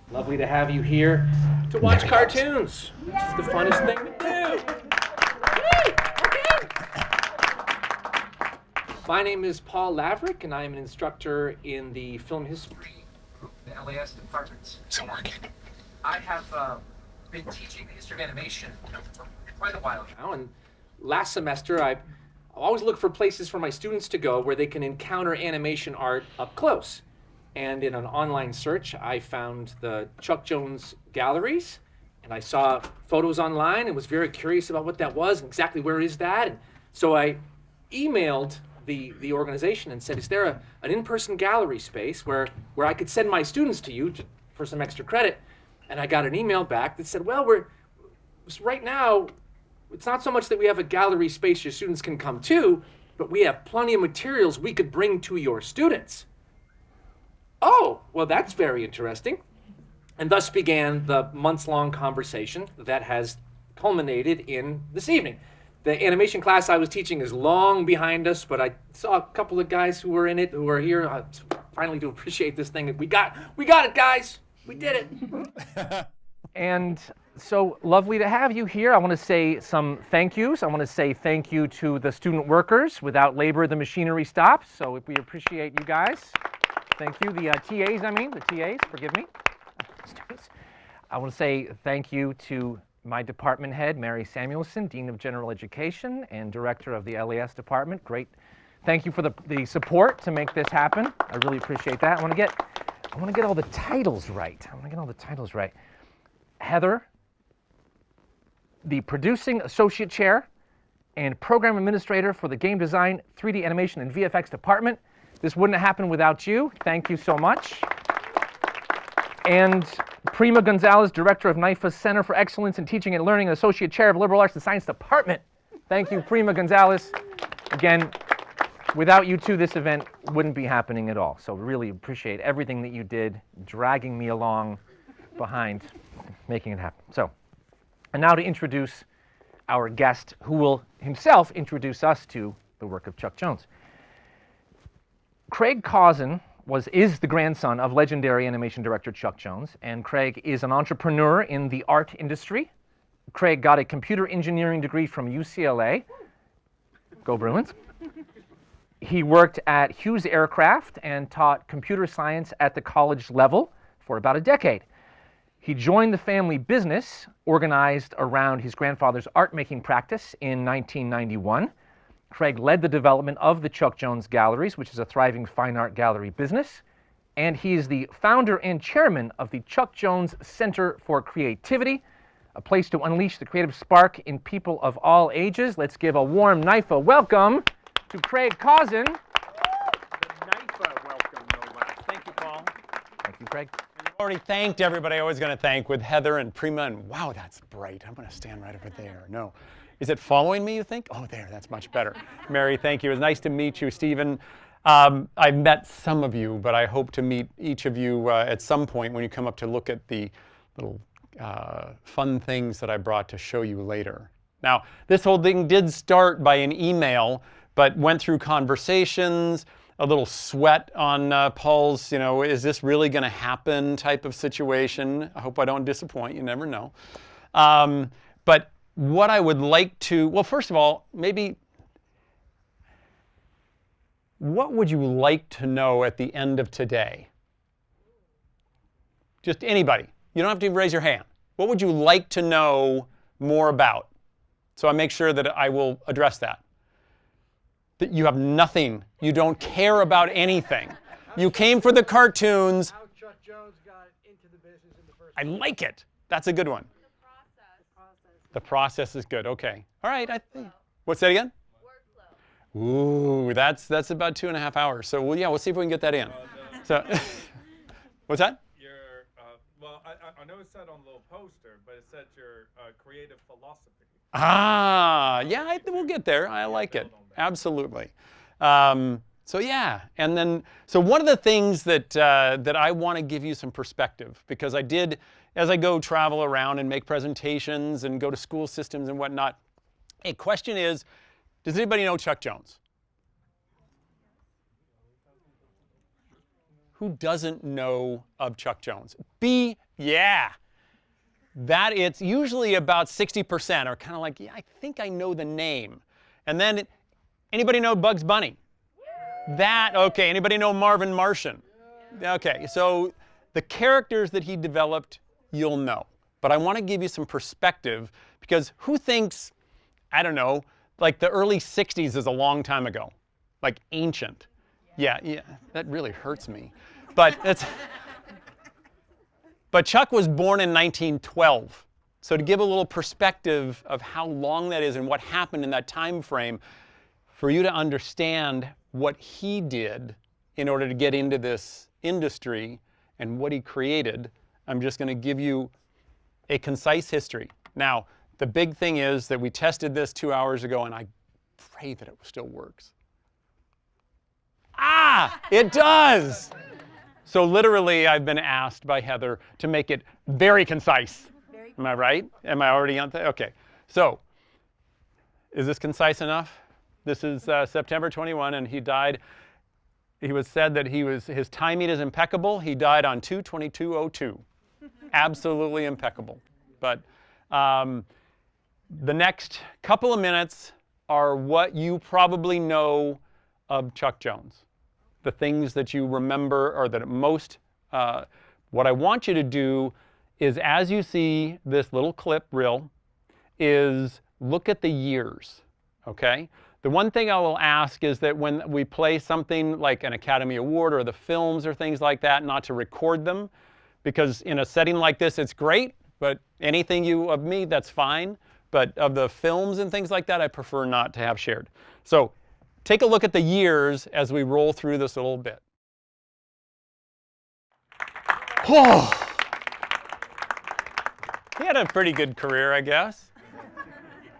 Lovely to have you here to watch cartoons, which is the funnest thing to do. Yay! Okay. My name is Paul Laverack, and I am an instructor in the film history group, the LAS department. So working. I have been teaching the history of animation for quite a while now, and last semester I always look for places for my students to go where they can encounter animation art up close. And in an online search, I found the Chuck Jones galleries, and I saw photos online and was very curious about what that was and exactly where is that. And so I emailed the organization and said, is there an in-person gallery space where I could send my students to you for some extra credit? And I got an email back that said, well, right now, it's not so much that we have a gallery space your students can come to, but we have plenty of materials we could bring to your students. Oh, well, that's very interesting. And thus began the months-long conversation that has culminated in this evening. The animation class I was teaching is long behind us, but I saw a couple of guys who were in it who are here. I finally do appreciate this thing. We got it, guys. We did it. And so lovely to have you here. I want to say some thank yous. I want to say thank you to the student workers. Without labor, the machinery stops. So we appreciate you guys. Thank you. The TAs, forgive me. Students. I want to say thank you to my department head, Merrie Samuelson, Dean of General Education and Director of the LAS department. Great. Thank you for the support to make this happen. I really appreciate that. I want to get all the titles right. Heather, the producing associate chair and program administrator for the game design, 3D animation, and VFX department. This wouldn't have happened without you. Thank you so much. And Prima Gonzalez, director of NYFA Center for Excellence in Teaching and Learning, and associate chair of Liberal Arts and Science department. Thank you, Prima Gonzalez. Again, without you two, this event wouldn't be happening at all. So really appreciate everything that you did, dragging me along behind, making it happen. So, and now to introduce our guest, who will himself introduce us to the work of Chuck Jones. Craig Kausen is the grandson of legendary animation director Chuck Jones, and Craig is an entrepreneur in the art industry. Craig got a computer engineering degree from UCLA. Go Bruins. He worked at Hughes Aircraft and taught computer science at the college level for about a decade. He joined the family business organized around his grandfather's art-making practice in 1991. Craig led the development of the Chuck Jones Galleries, which is a thriving fine art gallery business. And he is the founder and chairman of the Chuck Jones Center for Creativity, a place to unleash the creative spark in people of all ages. Let's give a warm NYFA welcome to Craig Kausen. The NYFA welcome, no less. Thank you, Paul. Thank you, Craig. You've already thanked everybody I was going to thank with Heather and Prima, and wow, that's bright. I'm going to stand right over there. No. Is it following me, you think? Oh, there, that's much better. Merrie, thank you. It was nice to meet you, Stephen. I've met some of you, but I hope to meet each of you at some point when you come up to look at the little fun things that I brought to show you later. Now, this whole thing did start by an email, but went through conversations, a little sweat on Paul's, is this really going to happen type of situation. I hope I don't disappoint. You never know. But what I would like to, well, first of all, maybe, what would you like to know at the end of today? Just anybody. You don't have to raise your hand. What would you like to know more about? So I make sure that I will address that. That you have nothing. You don't care about anything. You came for the cartoons. How Chuck Jones got into the business in the first I place. like it. That's a good one. The process is good. Okay. All right. I think. What's that again? Workflow. Ooh, that's about 2.5 hours. So we'll see if we can get that in. So, what's that? Well, I know it said on the little poster, but it said your creative philosophy. Ah, yeah. We'll get there. I like it. Absolutely. So yeah, and then one of the things that I want to give you some perspective, because I did, as I go travel around and make presentations and go to school systems and whatnot. A question is, does anybody know Chuck Jones? Who doesn't know of Chuck Jones? B, yeah. That it's usually about 60% are kind of like, yeah, I think I know the name. And then, anybody know Bugs Bunny? That, okay. Anybody know Marvin Martian? Okay, so the characters that he developed, you'll know. But I want to give you some perspective, because who thinks, I don't know, like the early 60s is a long time ago? Like ancient. Yeah, that really hurts me. But Chuck was born in 1912. So to give a little perspective of how long that is and what happened in that time frame, for you to understand what he did in order to get into this industry and what he created, I'm just going to give you a concise history. Now, the big thing is that we tested this 2 hours ago, and I pray that it still works. Ah, it does! So literally, I've been asked by Heather to make it very concise. Am I right? Am I already on? Okay. So, is this concise enough? This is September 21, and he died. He was said that his timing is impeccable. He died on 2/22/02. Absolutely impeccable. But the next couple of minutes are what you probably know of Chuck Jones. The things that you remember, or that most, what I want you to do is, as you see this little clip reel, is look at the years, okay? The one thing I will ask is that when we play something like an Academy Award or the films or things like that, not to record them, because in a setting like this, it's great, but anything of me, that's fine. But of the films and things like that, I prefer not to have shared. So take a look at the years as we roll through this a little bit. Oh. He had a pretty good career, I guess.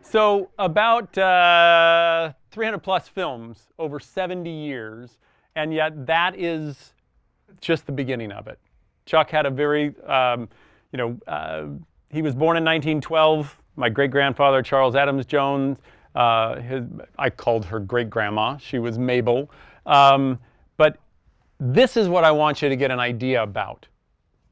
So about 300 plus films over 70 years, and yet that is just the beginning of it. Chuck had a very, he was born in 1912. My great-grandfather, Charles Adams Jones, I called her great-grandma. She was Mabel. But this is what I want you to get an idea about.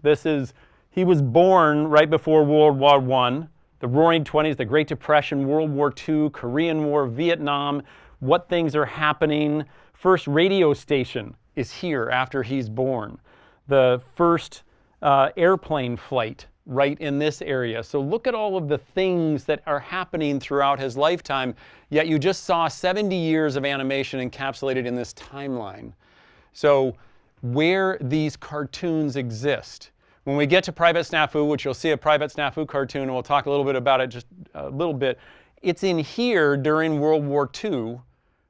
He was born right before World War I, the Roaring '20s, the Great Depression, World War II, Korean War, Vietnam, what things are happening. First radio station is here after he's born. The first airplane flight right in this area. So look at all of the things that are happening throughout his lifetime, yet you just saw 70 years of animation encapsulated in this timeline. So where these cartoons exist. When we get to Private Snafu, which you'll see a Private Snafu cartoon, and we'll talk a little bit about it just a little bit, it's in here during World War II,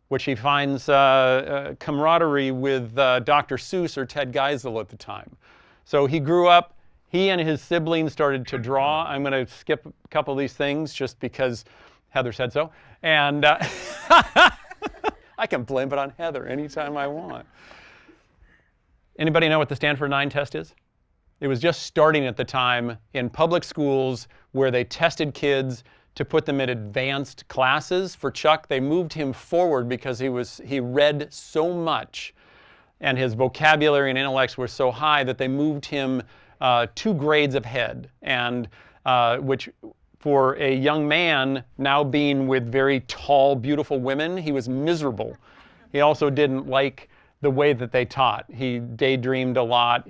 which he finds camaraderie with Dr. Seuss or Ted Geisel at the time. So he grew up, he and his siblings started to draw. I'm going to skip a couple of these things just because Heather said so. And I can blame it on Heather anytime I want. Anybody know what the Stanford 9 test is? It was just starting at the time in public schools where they tested kids to put them in advanced classes. For Chuck, they moved him forward because he read so much and his vocabulary and intellects were so high that they moved him 2 grades ahead, and which for a young man now being with very tall, beautiful women, he was miserable. He also didn't like the way that they taught. He daydreamed a lot.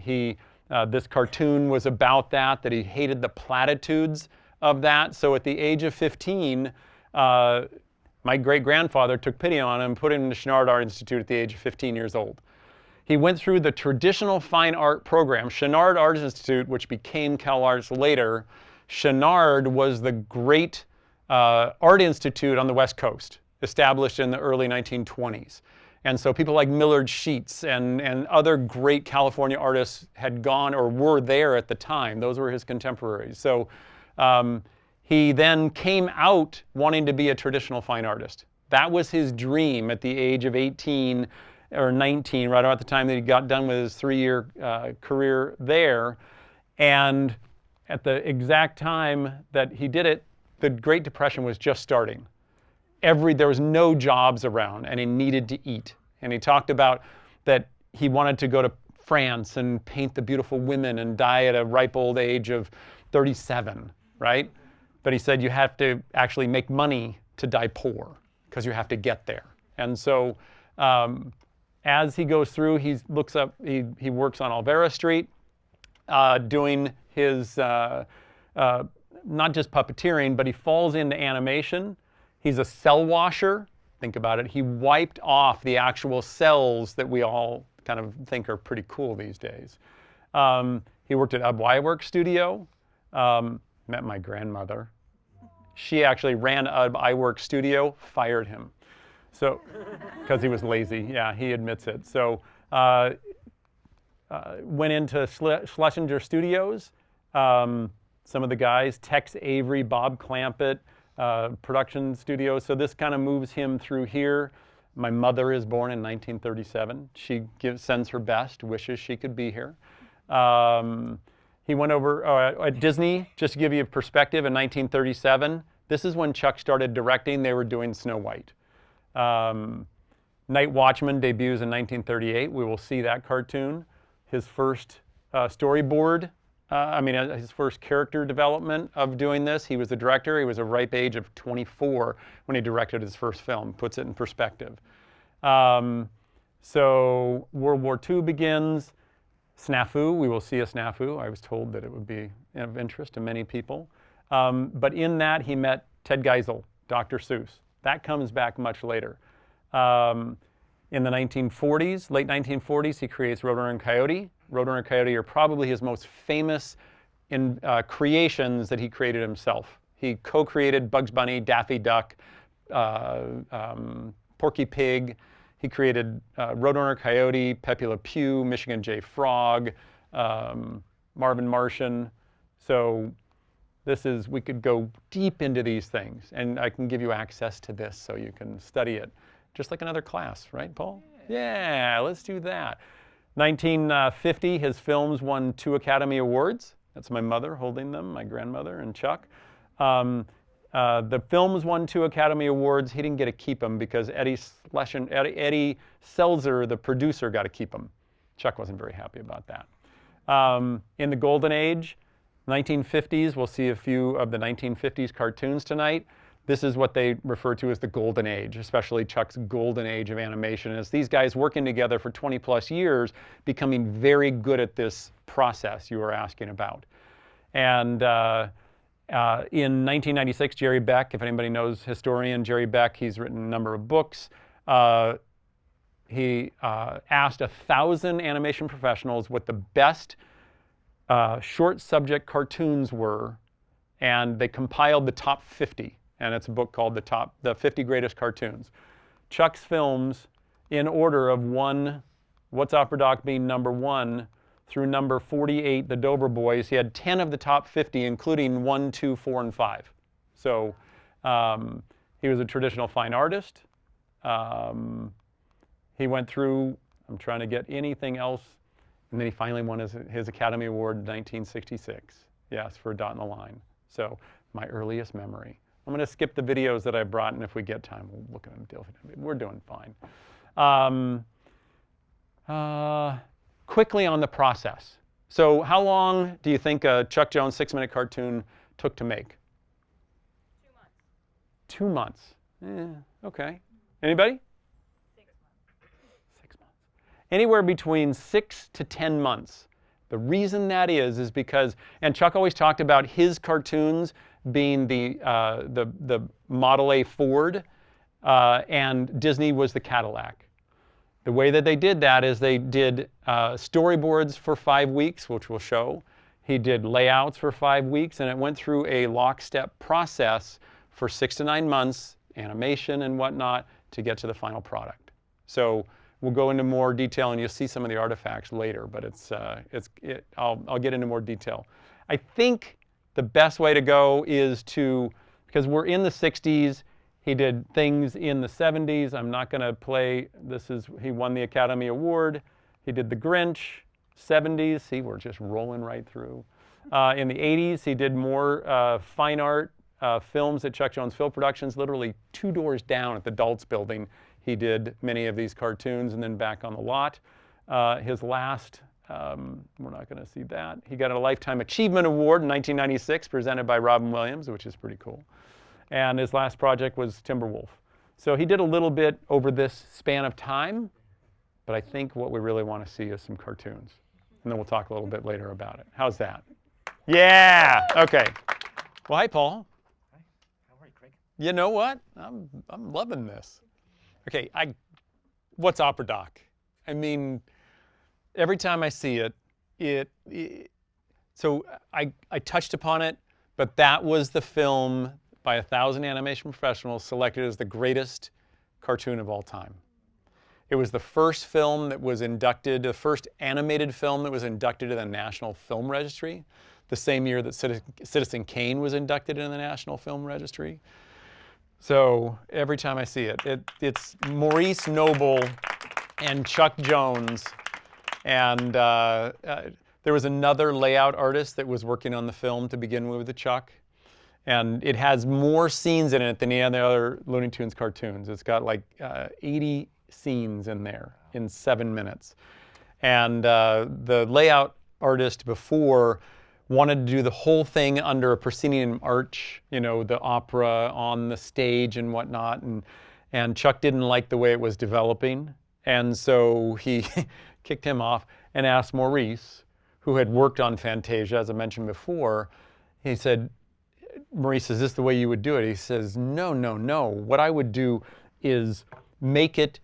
This cartoon was about that he hated the platitudes of that. So at the age of 15, my great-grandfather took pity on him and put him in the Chenard Art Institute at the age of 15 years old. He went through the traditional fine art program. Chenard Art Institute, which became CalArts later, Chenard was the great art institute on the West Coast, established in the early 1920s. And so people like Millard Sheets and other great California artists had gone or were there at the time. Those were his contemporaries. So he then came out wanting to be a traditional fine artist. That was his dream at the age of 18 or 19, right about the time that he got done with his 3-year career there. And at the exact time that he did it, the Great Depression was just starting. There was no jobs around, and he needed to eat. And he talked about that he wanted to go to France and paint the beautiful women and die at a ripe old age of 37, right? But he said you have to actually make money to die poor because you have to get there. And so as he goes through, he works on Olvera Street, doing his, not just puppeteering, but he falls into animation. He's a cell washer. Think about it. He wiped off the actual cells that we all kind of think are pretty cool these days. He worked at NYFA studio, met my grandmother. She actually ran iWork studio, fired him. So, because he was lazy, yeah, he admits it. So, went into Schlesinger Studios. Some of the guys, Tex Avery, Bob Clampett, production studios. So this kind of moves him through here. My mother is born in 1937. She sends her best, wishes she could be here. He went over at Disney, just to give you a perspective, in 1937. This is when Chuck started directing. They were doing Snow White. Night Watchman debuts in 1938. We will see that cartoon. His first storyboard, his first character development of doing this. He was the director. He was a ripe age of 24 when he directed his first film. Puts it in perspective. So World War II begins. Snafu, we will see a Snafu. I was told that it would be of interest to many people. But in that, he met Ted Geisel, Dr. Seuss. That comes back much later. In the 1940s, late 1940s, he creates Roadrunner and Coyote. Roadrunner and Coyote are probably his most famous creations that he created himself. He co-created Bugs Bunny, Daffy Duck, Porky Pig. He created Roadrunner Coyote, Pepe Le Pew, Michigan J. Frog, Marvin Martian. So we could go deep into these things, and I can give you access to this so you can study it. Just like another class, right, Paul? Yeah, let's do that. 1950, his films won 2 Academy Awards. That's my mother holding them, my grandmother and Chuck. The films won 2 Academy Awards. He didn't get to keep them because Eddie Selzer, the producer, got to keep them. Chuck wasn't very happy about that. In the Golden Age, 1950s, we'll see a few of the 1950s cartoons tonight. This is what they refer to as the Golden Age, especially Chuck's Golden Age of animation. As these guys working together for 20 plus years, becoming very good at this process you were asking about. And in 1996, Jerry Beck, if anybody knows historian Jerry Beck, he's written a number of books. He asked 1,000 animation professionals what the best short subject cartoons were, and they compiled the top 50. And it's a book called The 50 Greatest Cartoons. Chuck's films, in order of What's Opera Doc being number 1 through number 48, The Dover Boys. He had 10 of the top 50, including 1, 2, 4, and 5. So he was a traditional fine artist. He went through, I'm trying to get anything else, and then he finally won his Academy Award in 1966. Yes, for A Dot in the Line. So my earliest memory. I'm going to skip the videos that I brought, and if we get time, we'll look at them. We're doing fine. Quickly on the process. So how long do you think a Chuck Jones 6-minute cartoon took to make? 2 months. 2 months. Okay. Anybody? 6 months. 6 months. Anywhere between 6 to 10 months. The reason that is because, and Chuck always talked about his cartoons being the Model A Ford, and Disney was the Cadillac. The way that they did that is they did storyboards for 5 weeks, which we'll show. He did layouts for 5 weeks, and it went through a lockstep process for 6 to 9 months, animation and whatnot, to get to the final product. So we'll go into more detail, and you'll see some of the artifacts later, but I'll get into more detail. I think the best way to go is because we're in the 60s, he did things in the 70s. I'm not going to play, he won the Academy Award. He did The Grinch, 70s. See, we're just rolling right through. In the 80s, he did more fine art films at Chuck Jones Film Productions, literally 2 doors down at the Dults building. He did many of these cartoons and then back on the lot. His last We're not going to see that. He got a Lifetime Achievement Award in 1996, presented by Robin Williams, which is pretty cool. And his last project was Timberwolf. So he did a little bit over this span of time, but I think what we really want to see is some cartoons. And then we'll talk a little bit later about it. How's that? Yeah, okay. Well, hi, Paul. Hi. How are you, Craig? You know what? I'm loving this. Okay, what's Opera Doc? I mean, every time I see it, so I touched upon it, but that was the film by 1,000 animation professionals selected as the greatest cartoon of all time. It was the first film that was inducted, the first animated film that was inducted to the National Film Registry, the same year that Citizen Kane was inducted into the National Film Registry. So every time I see it, it's Maurice Noble and Chuck Jones. And there was another layout artist that was working on the film to begin with Chuck. And it has more scenes in it than any other Looney Tunes cartoons. It's got like 80 scenes in there in 7 minutes. And the layout artist before wanted to do the whole thing under a proscenium arch, you know, the opera on the stage and whatnot. And Chuck didn't like the way it was developing. And so he kicked him off and asked Maurice, who had worked on Fantasia, as I mentioned before. He said, Maurice, is this the way you would do it? He says, no, no, no. What I would do is make it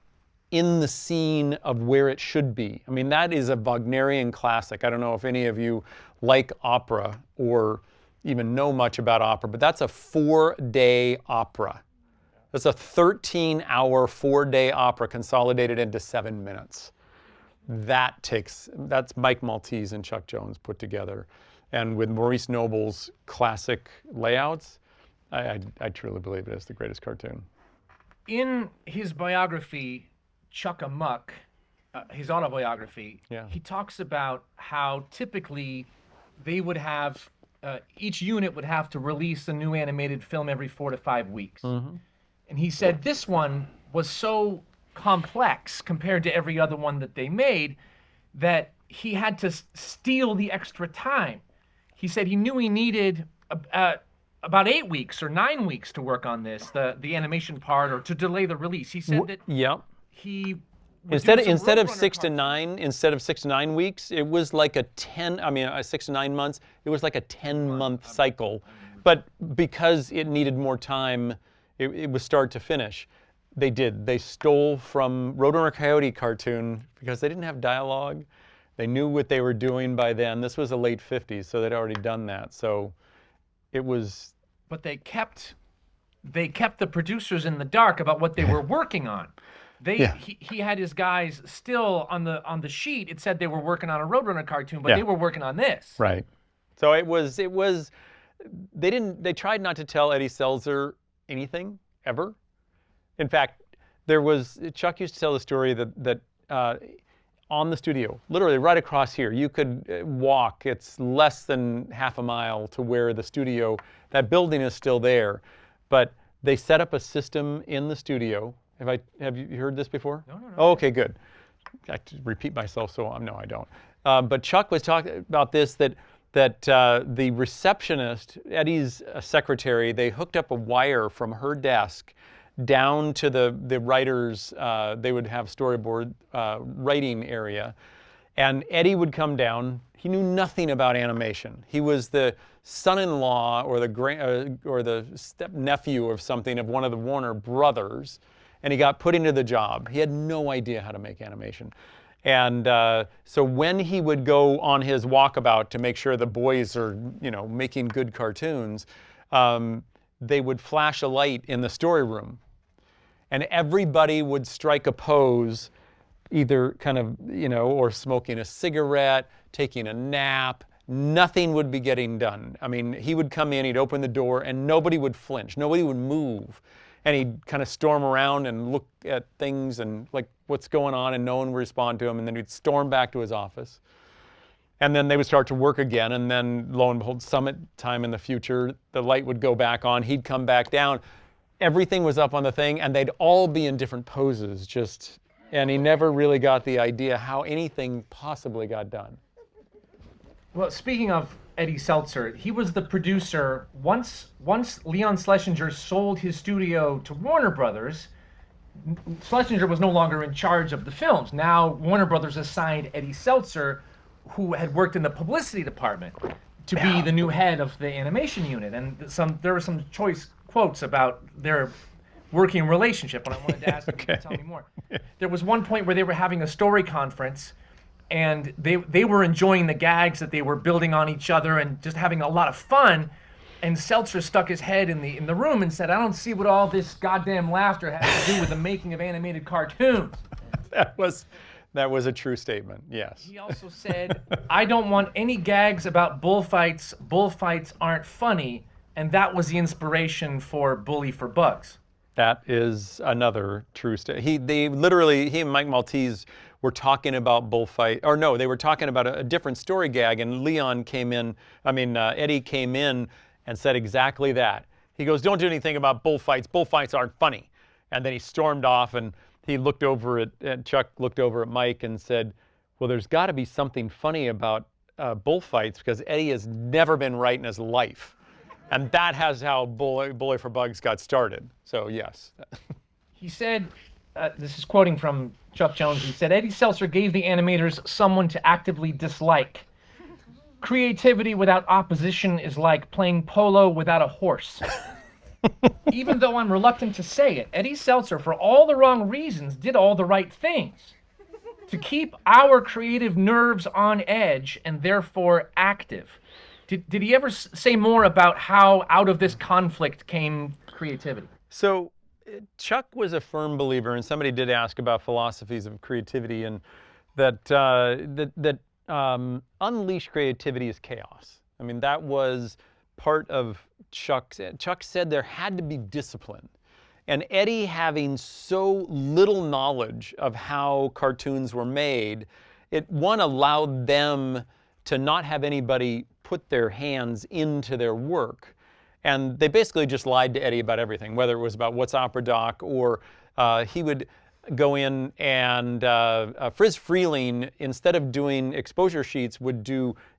in the scene of where it should be. I mean, that is a Wagnerian classic. I don't know if any of you like opera or even know much about opera, but that's a 4-day opera. That's a 13-hour, 4-day opera consolidated into 7 minutes. That's Mike Maltese and Chuck Jones put together. And with Maurice Noble's classic layouts, I truly believe it is the greatest cartoon. In his biography, Chuck Amuck, his autobiography, Yeah. he talks about how typically they would have, each unit would have to release a new animated film every 4 to 5 weeks. Mm-hmm. And he said this one was so complex compared to every other one that they made that he had to steal the extra time. He said he knew he needed about 8 weeks or 9 weeks to work on this, the animation part, or to delay the release. He said that Yep. he Instead of 6 to 9 weeks, it was like a 6 to 9 months. It was like a 10-month cycle, but because it needed more time, it was start to finish. They stole from Roadrunner Coyote cartoon because they didn't have dialogue. They knew what they were doing by then. This was the late 50s, so they'd already done that. So it was. But they kept the producers in the dark about what they were working on. He had his guys still on the sheet. It said they were working on a Roadrunner cartoon, but they were working on this. Right. So it was. They tried not to tell Eddie Seltzer anything ever. In fact, Chuck used to tell the story that on the studio, literally right across here, you could walk. It's less than half a mile to where the studio. That building is still there, but they set up a system in the studio. Have you heard this before? No. Oh, okay, good. I have to repeat myself, so no, I don't. But Chuck was talking about this, that the receptionist, Eddie's secretary, they hooked up a wire from her desk down to the writers. They would have storyboard writing area, and Eddie would come down. He knew nothing about animation. He was the son-in-law or the step-nephew of something of one of the Warner brothers, and he got put into the job. He had no idea how to make animation. And so when he would go on his walkabout to make sure the boys are, making good cartoons, they would flash a light in the story room. And everybody would strike a pose, either kind of, or smoking a cigarette, taking a nap. Nothing would be getting done. I mean, he would come in, he'd open the door, and nobody would flinch. Nobody would move. And he'd kind of storm around and look at things and like what's going on, and no one would respond to him. And then he'd storm back to his office. And then they would start to work again. And then lo and behold, summit time in the future, the light would go back on. He'd come back down. Everything was up on the thing, and they'd all be in different poses, just and he never really got the idea how anything possibly got done. Well, speaking of Eddie Seltzer, he was the producer. Once Leon Schlesinger sold his studio to Warner Brothers, Schlesinger was no longer in charge of the films. Now Warner Brothers assigned Eddie Seltzer, who had worked in the publicity department, to be the new head of the animation unit. And there were some choice quotes about their working relationship, and I wanted to ask him to tell me more. There was one point where they were having a story conference, and they were enjoying the gags that they were building on each other and just having a lot of fun. And Seltzer stuck his head in the room and said, "I don't see what all this goddamn laughter has to do with the making of animated cartoons." That was a true statement, yes. He also said, "I don't want any gags about bullfights. Bullfights aren't funny." And that was the inspiration for Bully for Bugs. That is another true statement. He and Mike Maltese were talking about bullfight, or no, they were talking about a different story gag, and Eddie came in and said exactly that. He goes, "Don't do anything about bullfights. Bullfights aren't funny." And then he stormed off, and he looked over at Chuck, looked over at Mike, and said, "Well, there's got to be something funny about bullfights, because Eddie has never been right in his life." And that has how Bully for Bugs got started. So yes. He said, this is quoting from Chuck Jones, he said, "Eddie Seltzer gave the animators someone to actively dislike. Creativity without opposition is like playing polo without a horse." Even though I'm reluctant to say it, Eddie Seltzer, for all the wrong reasons, did all the right things to keep our creative nerves on edge and therefore active. Did he ever say more about how out of this conflict came creativity? So Chuck was a firm believer, and somebody did ask about philosophies of creativity, and that unleashed creativity is chaos. I mean, that was part of Chuck said there had to be discipline. And Eddie, having so little knowledge of how cartoons were made, it allowed them to not have anybody put their hands into their work. And they basically just lied to Eddie about everything, whether it was about what's opera doc, or he would go in and Friz Freeling, instead of doing exposure sheets,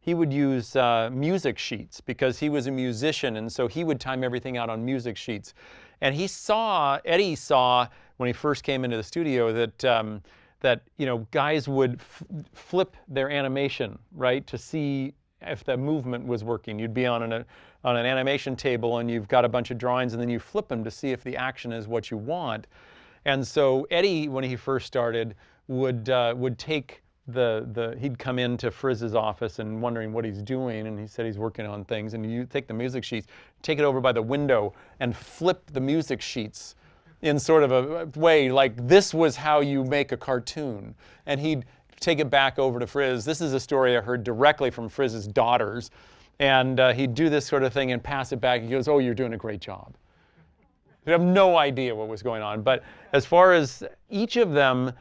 he would use music sheets, because he was a musician, and so he would time everything out on music sheets. And Eddie saw when he first came into the studio that guys would flip their animation, right, to see if the movement was working. You'd be on an animation table, and you've got a bunch of drawings, and then you flip them to see if the action is what you want. And so Eddie, when he first started, would take he'd come into Friz's office and wondering what he's doing, and he said he's working on things, and you take the music sheets, take it over by the window, and flip the music sheets in sort of a way like this was how you make a cartoon. And he'd take it back over to Friz. This is a story I heard directly from Friz's daughters, and he'd do this sort of thing and pass it back. He goes, "Oh, you're doing a great job." I have no idea what was going on. But as far as each of them,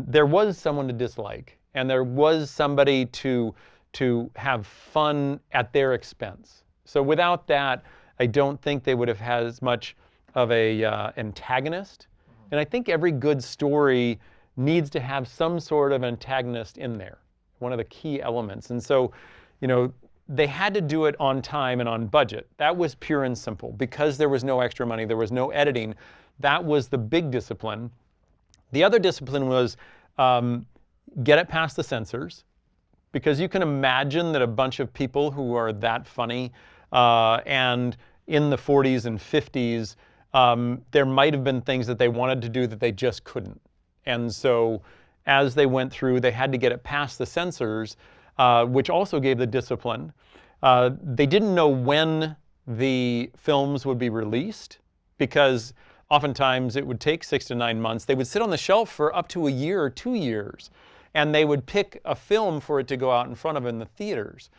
there was someone to dislike, and there was somebody to have fun at their expense. So without that, I don't think they would have had as much of a antagonist. And I think every good story needs to have some sort of antagonist in there, one of the key elements. And so, they had to do it on time and on budget. That was pure and simple. Because there was no extra money, there was no editing. That was the big discipline. The other discipline was get it past the censors, because you can imagine that a bunch of people who are that funny and in the 40s and 50s, there might have been things that they wanted to do that they just couldn't. And so as they went through, they had to get it past the censors, which also gave the discipline. They didn't know when the films would be released, because oftentimes it would take 6 to 9 months. They would sit on the shelf for up to a year or 2 years, and they would pick a film for it to go out in front of in the theaters.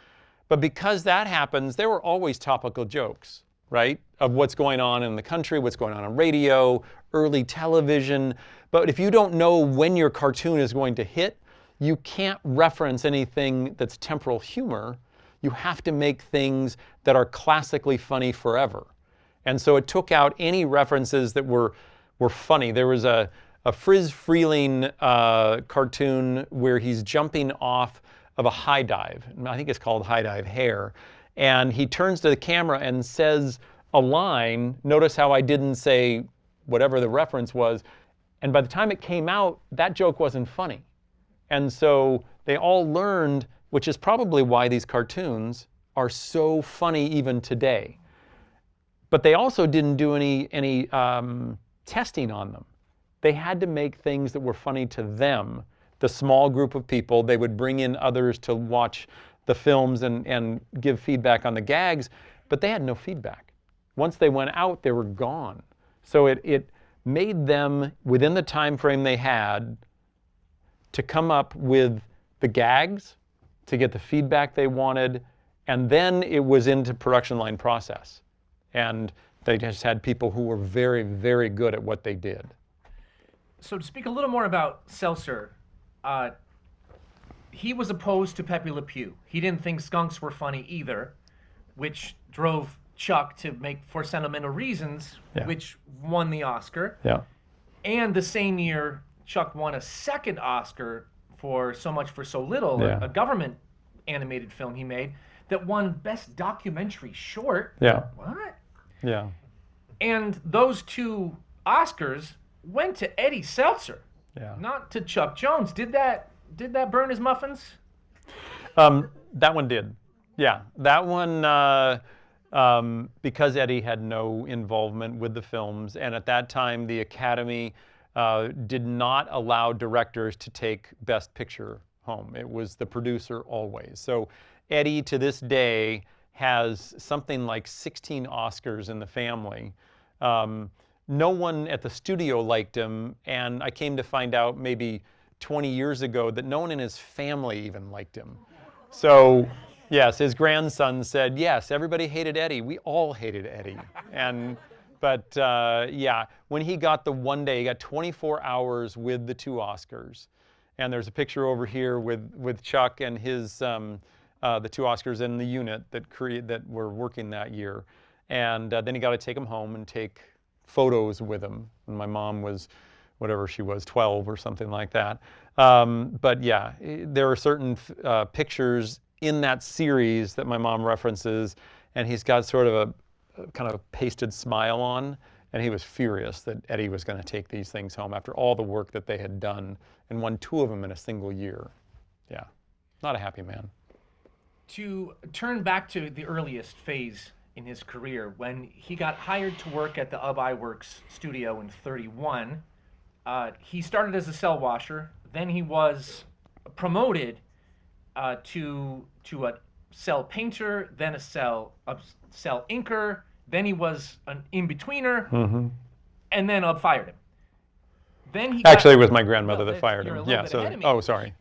But because that happens, there were always topical jokes, right, of what's going on in the country, what's going on radio, early television. But if you don't know when your cartoon is going to hit, you can't reference anything that's temporal humor. You have to make things that are classically funny forever. And so it took out any references that were funny. There was a a Friz Freleng cartoon where he's jumping off of a high dive. I think it's called High Dive Hair. And he turns to the camera and says a line. Notice how I didn't say whatever the reference was. And by the time it came out, that joke wasn't funny. And so they all learned, which is probably why these cartoons are so funny even today. But they also didn't do any testing on them. They had to make things that were funny to them. The small group of people, they would bring in others to watch the films and give feedback on the gags, but they had no feedback. Once they went out, they were gone. So it made them, within the time frame they had, to come up with the gags, to get the feedback they wanted, and then it was into production line process. And they just had people who were very, very good at what they did. So to speak a little more about Seltzer, he was opposed to Pepe Le Pew. He didn't think skunks were funny either, which drove Chuck to make For Sentimental Reasons, which won the Oscar. Yeah. And the same year, Chuck won a second Oscar for So Much for So Little, a government animated film he made that won Best Documentary Short. Yeah. What? Yeah. And those two Oscars went to Eddie Seltzer, not to Chuck Jones. Did that burn his muffins? That one did. Yeah. That one, because Eddie had no involvement with the films, and at that time the Academy did not allow directors to take Best Picture home. It was the producer always. So Eddie, to this day, has something like 16 Oscars in the family. No one at the studio liked him, and I came to find out maybe 20 years ago that no one in his family even liked him. So, yes, his grandson said, yes, everybody hated Eddie. We all hated Eddie. But yeah, when he got the one day, he got 24 hours with the two Oscars. And there's a picture over here with Chuck and his the two Oscars in the unit that were working that year. And then he got to take them home and take photos with him. And my mom was, whatever she was, 12 or something like that. But yeah, there are certain pictures in that series that my mom references, and he's got sort of a kind of pasted smile on, and he was furious that Eddie was going to take these things home after all the work that they had done and won two of them in a single year. Yeah, not a happy man. To turn back to the earliest phase in his career, when he got hired to work at the Ub Iwerks studio in '31, he started as a cell washer. Then he was promoted to a cell painter, then a cell inker. Then he was an in-betweener, and then Ub fired him. Then he actually, it was my grandmother that fired him. Yeah. So, oh, sorry.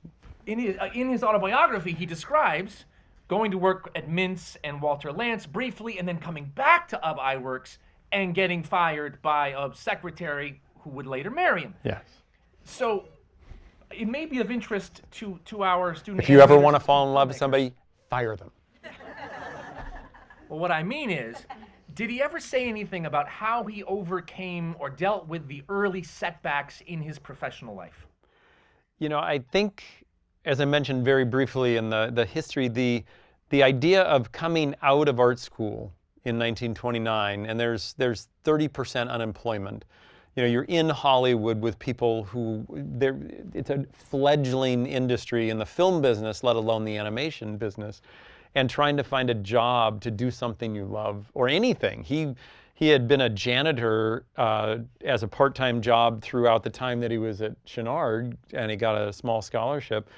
In his autobiography, he describes going to work at Mintz and Walter Lantz briefly, and then coming back to Ub Iwerks and getting fired by a secretary who would later marry him. Yes. So it may be of interest to our students. If you ever want to fall in love with somebody, fire them. Well, what I mean is, did he ever say anything about how he overcame or dealt with the early setbacks in his professional life? You know, I think, as I mentioned very briefly in the history, the idea of coming out of art school in 1929, and there's 30% unemployment. You know, you're in Hollywood with people who, it's a fledgling industry in the film business, let alone the animation business, and trying to find a job to do something you love, or anything. He had been a janitor as a part-time job throughout the time that he was at Chenard, and he got a small scholarship.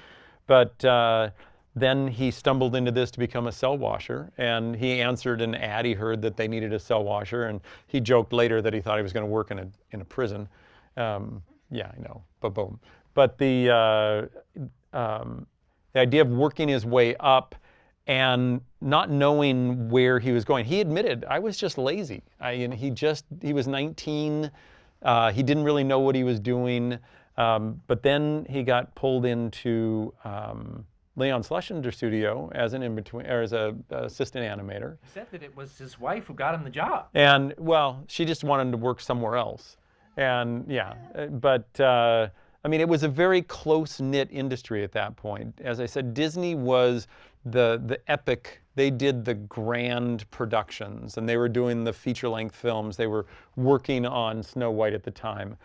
But then he stumbled into this to become a cell washer, and he answered an ad he heard that they needed a cell washer, and he joked later that he thought he was going to work in a prison. Yeah, I know, ba-boom. But the idea of working his way up and not knowing where he was going. He admitted, I was just lazy. He was 19. He didn't really know what he was doing. But then he got pulled into Leon Schlesinger's studio as an in-between, or as an assistant animator. He said that it was his wife who got him the job. And, well, she just wanted him to work somewhere else. And yeah, but I mean, it was a very close-knit industry at that point. As I said, Disney was the epic. They did the grand productions, and they were doing the feature-length films. They were working on Snow White at the time.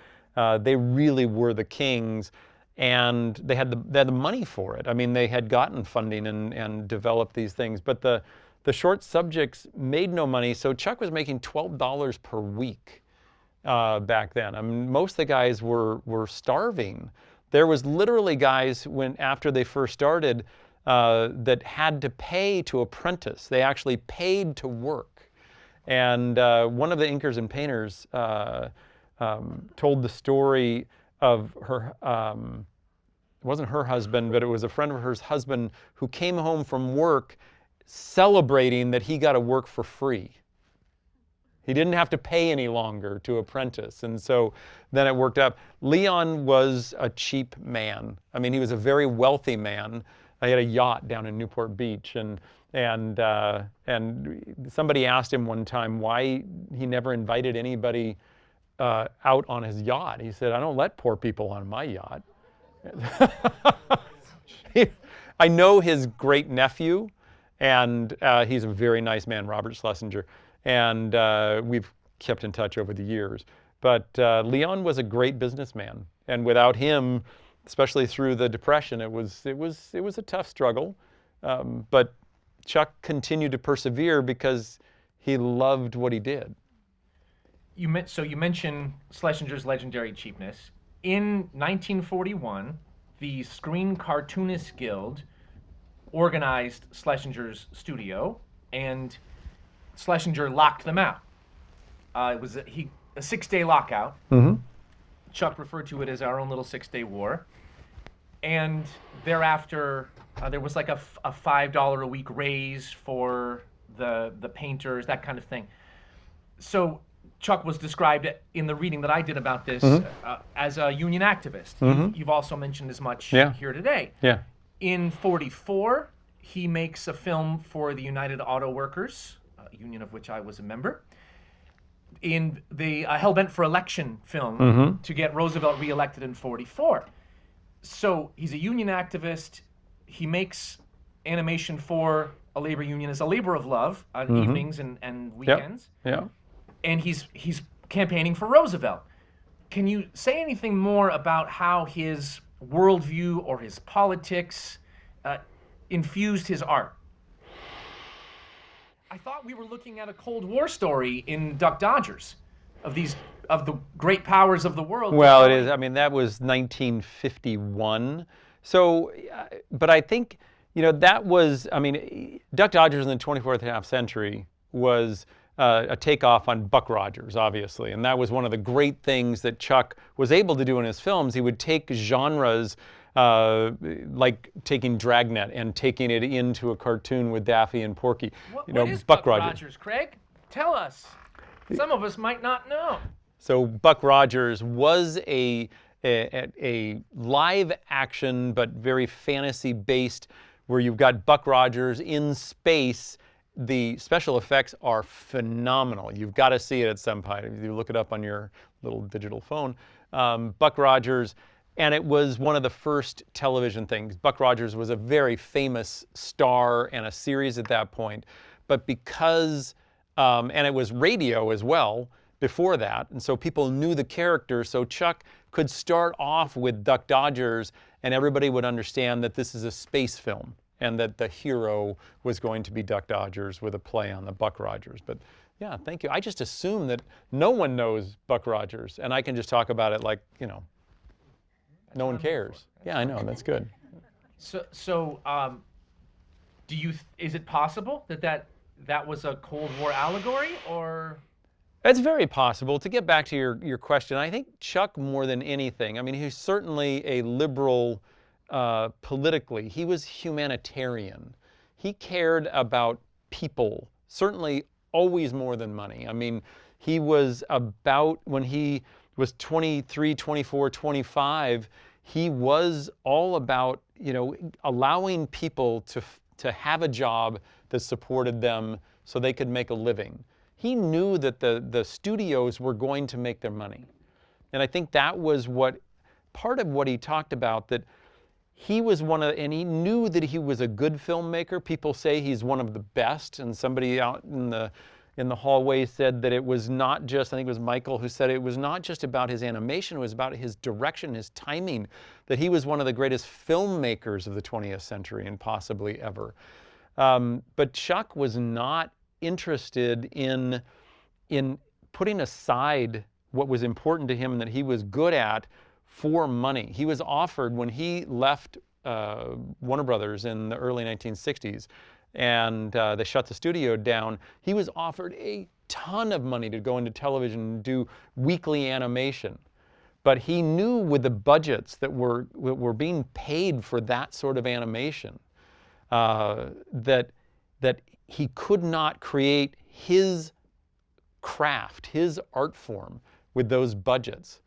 They really were the kings, and they had the money for it. I mean, they had gotten funding and developed these things, but the short subjects made no money, so Chuck was making $12 per week back then. I mean, most of the guys were starving. There was literally guys after they first started that had to pay to apprentice. They actually paid to work. And one of the inkers and painters told the story of her, it wasn't her husband, but it was a friend of hers husband who came home from work celebrating that he got to work for free. He didn't have to pay any longer to apprentice. And so then it worked out. Leon was a cheap man. I mean, he was a very wealthy man. He had a yacht down in Newport Beach. And somebody asked him one time why he never invited anybody out on his yacht. He said, "I don't let poor people on my yacht." I know his great nephew, and he's a very nice man, Robert Schlesinger. And we've kept in touch over the years. But Leon was a great businessman, and without him, especially through the Depression, it was a tough struggle. But Chuck continued to persevere because he loved what he did. You mentioned Schlesinger's legendary cheapness. In 1941, the Screen Cartoonists Guild organized Schlesinger's studio, and Schlesinger locked them out. It was a 6-day lockout. Mm-hmm. Chuck referred to it as our own little 6-day war. And thereafter, there was like a $5 a week raise for the painters, that kind of thing. So Chuck was described in the reading that I did about this as a union activist. Mm-hmm. You've also mentioned as much here today. Yeah. In 1944, he makes a film for the United Auto Workers, a union of which I was a member, in the Hellbent for Election film to get Roosevelt reelected in 1944. So he's a union activist. He makes animation for a labor union as a labor of love on evenings and weekends. Yeah. And he's campaigning for Roosevelt. Can you say anything more about how his worldview or his politics infused his art? I thought we were looking at a Cold War story in Duck Dodgers of the great powers of the world. Well, it is. I mean, that was 1951. So, but I think, that was, I mean, Duck Dodgers in the 24th half century was a takeoff on Buck Rogers, obviously. And that was one of the great things that Chuck was able to do in his films. He would take genres like taking Dragnet and taking it into a cartoon with Daffy and Porky. What is Buck Rogers, Craig? Tell us. Some of us might not know. So Buck Rogers was a live action but very fantasy based, where you've got Buck Rogers in space. The special effects are phenomenal. You've got to see it at some point. If you look it up on your little digital phone, Buck Rogers. And it was one of the first television things. Buck Rogers was a very famous star and a series at that point. But because, and it was radio as well before that, and so people knew the character, so Chuck could start off with Duck Dodgers and everybody would understand that this is a space film and that the hero was going to be Duck Dodgers with a play on the Buck Rogers. But yeah, thank you. I just assume that no one knows Buck Rogers, and I can just talk about it like, no one cares. Yeah, I know. That's good. So, is it possible that was a Cold War allegory, or? It's very possible. To get back to your question, I think Chuck, more than anything, I mean, he's certainly a liberal politically. He was humanitarian. He cared about people, certainly always more than money. I mean, he was about, when he was 23, 24, 25, he was all about, allowing people to have a job that supported them so they could make a living. He knew that the studios were going to make their money. And I think that was part of what he talked about, that he was and he knew that he was a good filmmaker. People say he's one of the best, and somebody out in the hallway said that it was not just, I think it was Michael who said it was not just about his animation, it was about his direction, his timing, that he was one of the greatest filmmakers of the 20th century and possibly ever. But Chuck was not interested in putting aside what was important to him and that he was good at for money. He was offered, when he left Warner Brothers in the early 1960s, and they shut the studio down, he was offered a ton of money to go into television and do weekly animation. But he knew with the budgets that were being paid for that sort of animation, that he could not create his craft, his art form with those budgets.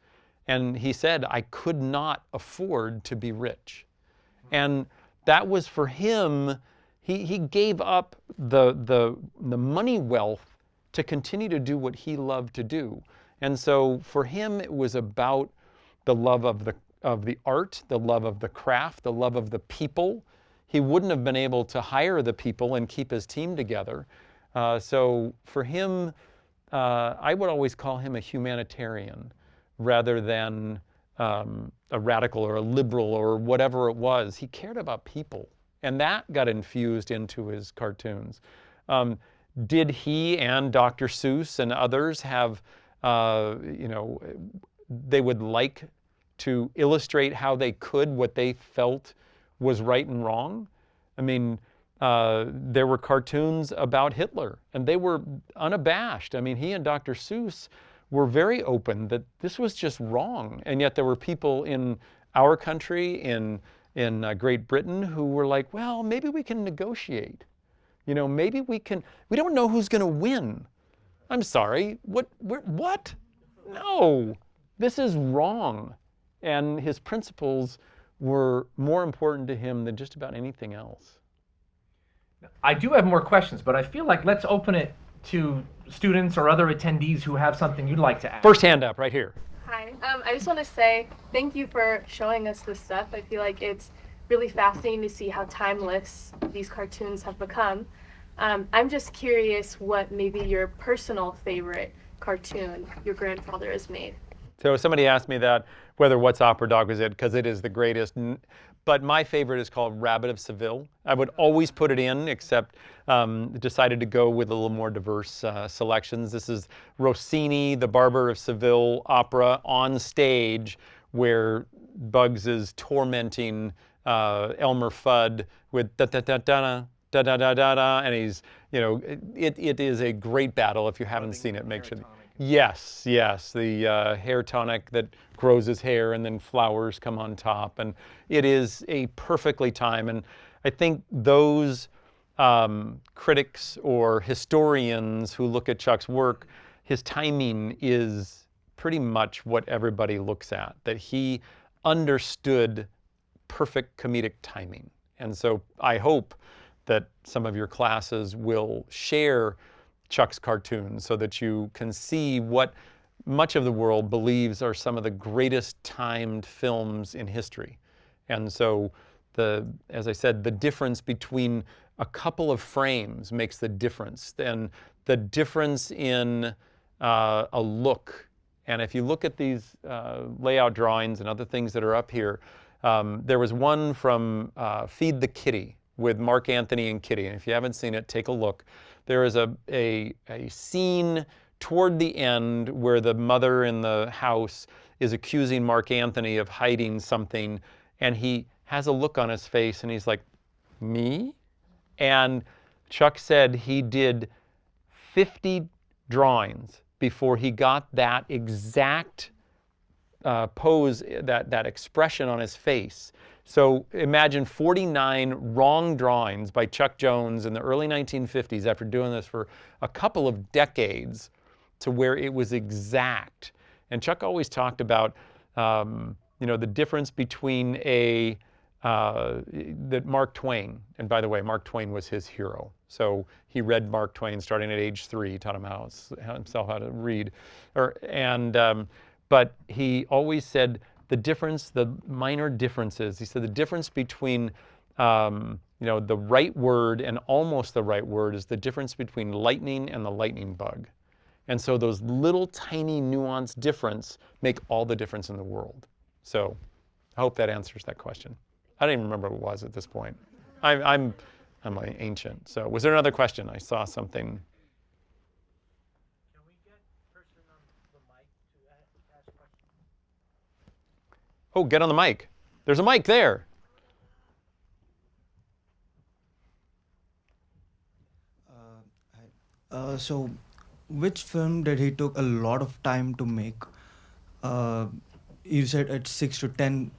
And he said, I could not afford to be rich. And that was for him, he gave up the money wealth to continue to do what he loved to do. And so for him, it was about the love of the art, the love of the craft, the love of the people. He wouldn't have been able to hire the people and keep his team together. So for him, I would always call him a humanitarian rather than a radical or a liberal or whatever it was. He cared about people, and that got infused into his cartoons. Did he and Dr. Seuss and others have, they would like to illustrate how they could, what they felt was right and wrong? I mean, there were cartoons about Hitler, and they were unabashed. I mean, he and Dr. Seuss were very open that this was just wrong. And yet there were people in our country, in Great Britain, who were like, well, maybe we can negotiate. Maybe we don't know who's going to win. I'm sorry, what? No, this is wrong. And his principles were more important to him than just about anything else. I do have more questions, but I feel like let's open it to students or other attendees who have something you'd like to ask. First hand up, right here. Hi. I just want to say thank you for showing us this stuff. I feel like it's really fascinating to see how timeless these cartoons have become. I'm just curious what maybe your personal favorite cartoon your grandfather has made. So somebody asked me that, whether What's Opera Dog was it, because it is the greatest. But my favorite is called Rabbit of Seville. I would always put it in, except decided to go with a little more diverse selections. This is Rossini, The Barber of Seville opera on stage, where Bugs is tormenting Elmer Fudd with da-da-da-da-da, da-da-da-da-da, and he's, it is a great battle. If you haven't seen it, make sure. Yes, the hair tonic that grows his hair and then flowers come on top, and it is a perfectly timed. And I think those critics or historians who look at Chuck's work, his timing is pretty much what everybody looks at, that he understood perfect comedic timing. And so I hope that some of your classes will share Chuck's cartoons so that you can see what much of the world believes are some of the greatest timed films in history. And so, as I said, the difference between a couple of frames makes the difference. And the difference in a look. And if you look at these layout drawings and other things that are up here, there was one from Feed the Kitty with Mark Anthony and Kitty. And if you haven't seen it, take a look. There is a scene toward the end where the mother in the house is accusing Mark Anthony of hiding something, and he has a look on his face and he's like, me? And Chuck said he did 50 drawings before he got that exact pose, that expression on his face. So imagine 49 wrong drawings by Chuck Jones in the early 1950s after doing this for a couple of decades to where it was exact. And Chuck always talked about, the difference between that Mark Twain, and by the way, Mark Twain was his hero. So he read Mark Twain starting at age 3, taught him himself how to read. but he always said the difference, the minor differences. He said the difference between the right word and almost the right word is the difference between lightning and the lightning bug. And so those little tiny nuanced difference make all the difference in the world. So I hope that answers that question. I don't even remember what it was at this point. I'm like ancient. So was there another question? I saw something. Can we get person on the mic to ask questions? Oh, get on the mic. There's a mic there. So, which film did he took a lot of time to make? You said it's 6 to 10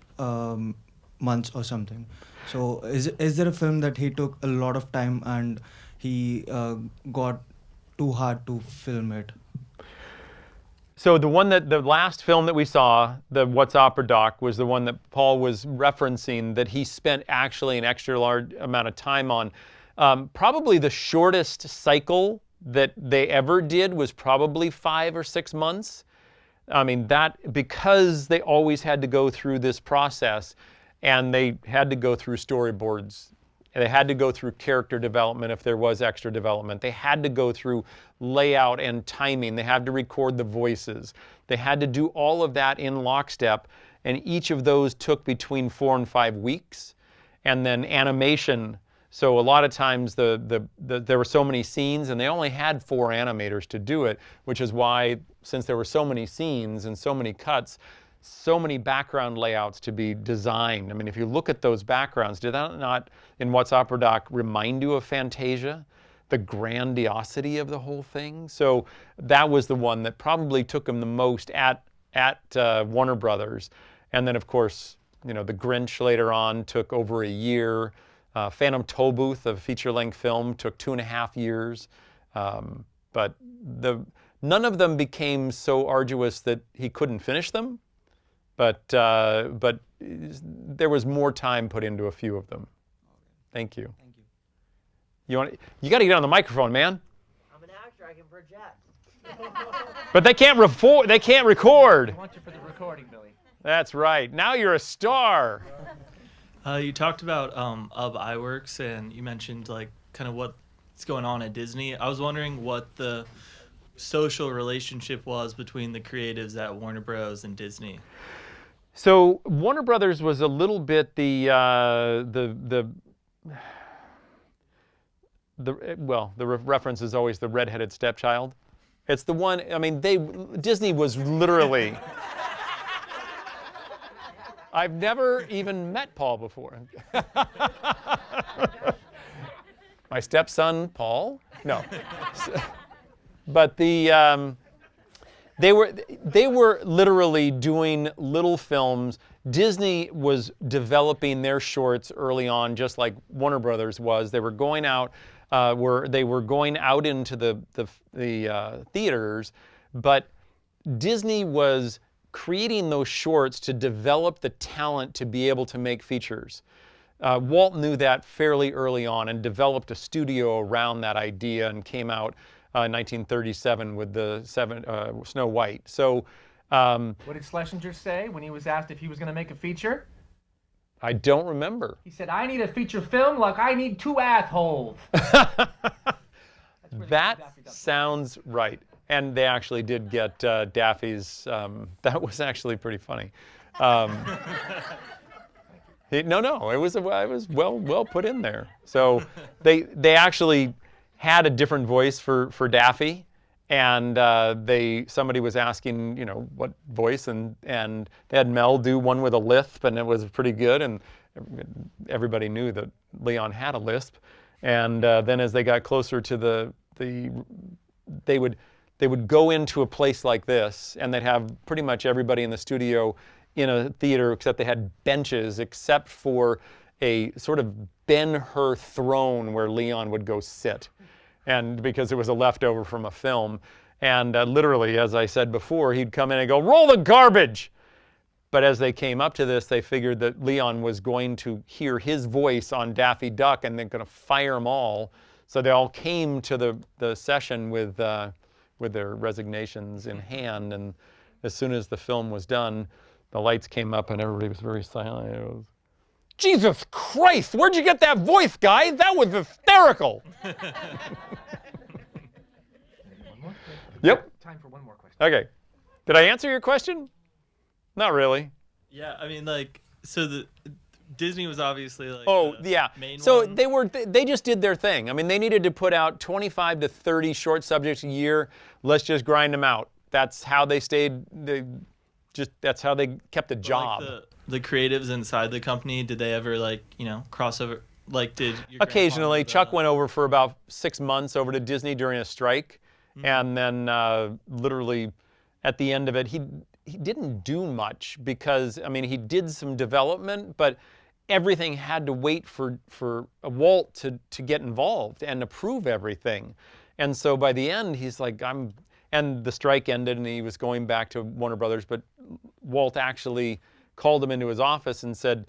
months or something. So, is there a film that he took a lot of time and he got too hard to film it? So the last film that we saw, the What's Opera Doc, was the one that Paul was referencing that he spent actually an extra large amount of time on. Probably the shortest cycle that they ever did was probably 5 or 6 months. I mean, that because they always had to go through this process and they had to go through storyboards. They had to go through character development if there was extra development. They had to go through layout and timing. They had to record the voices. They had to do all of that in lockstep, and each of those took between 4 and 5 weeks. And then animation. So a lot of times there were so many scenes, and they only had 4 animators to do it, which is why, since there were so many scenes and so many cuts, so many background layouts to be designed. I mean, if you look at those backgrounds, did that not, in What's Opera Doc, remind you of Fantasia? The grandiosity of the whole thing? So that was the one that probably took him the most at Warner Brothers. And then, of course, The Grinch later on took over a year. Phantom Tollbooth, a feature-length film, took 2.5 years. But none of them became so arduous that he couldn't finish them. But there was more time put into a few of them. Thank you. Thank you. You got to get on the microphone, man. I'm an actor. I can project. But they can't record. I want you for the recording, Billy. That's right. Now you're a star. You talked about iWorks, and you mentioned like kind of what's going on at Disney. I was wondering what the social relationship was between the creatives at Warner Bros. And Disney. So Warner Brothers was a little bit the reference is always the redheaded stepchild. It's the one. I mean, Disney was literally. I've never even met Paul before. My stepson, Paul? No. But they were literally doing little films. Disney was developing their shorts early on, just like Warner Brothers was. They were going out, into the theaters, but Disney was creating those shorts to develop the talent to be able to make features. Walt knew that fairly early on and developed a studio around that idea and came out in 1937 with the Snow White. So, What did Schlesinger say when he was asked if he was going to make a feature? I don't remember. He said, "I need a feature film like I need 2 assholes." That sounds right. And they actually did get Daffy's. That was actually pretty funny. It was well put in there. So they actually had a different voice for Daffy, and somebody was asking, what voice, and they had Mel do one with a lisp, and it was pretty good, and everybody knew that Leon had a lisp. And then as they got closer to they would go into a place like this, and they'd have pretty much everybody in the studio in a theater, except they had benches, except for a sort of Ben-Hur throne where Leon would go sit, and because it was a leftover from a film. And literally, as I said before, he'd come in and go, "Roll the garbage!" But as they came up to this, they figured that Leon was going to hear his voice on Daffy Duck, and they're going to fire them all. So they all came to the session with their resignations in hand, and as soon as the film was done, the lights came up and everybody was very silent. It was, Jesus Christ, where'd you get that voice, guy? That was hysterical. One more? Yep. Time for one more question. Okay. Did I answer your question? Not really. Yeah, I mean, like, so the Disney was obviously like. Oh, the yeah. Main So one. they just did their thing. I mean, they needed to put out 25 to 30 short subjects a year. Let's just grind them out. That's how they stayed. That's how they kept a job. Like the creatives inside the company, did they ever cross over? Like, did your Occasionally, grandfather, Chuck went over for about 6 months over to Disney during a strike, and then literally at the end of it, he didn't do much because, I mean, he did some development, but everything had to wait for Walt to get involved and approve everything. And so by the end, he's like, and the strike ended and he was going back to Warner Brothers, but Walt actually called him into his office and said,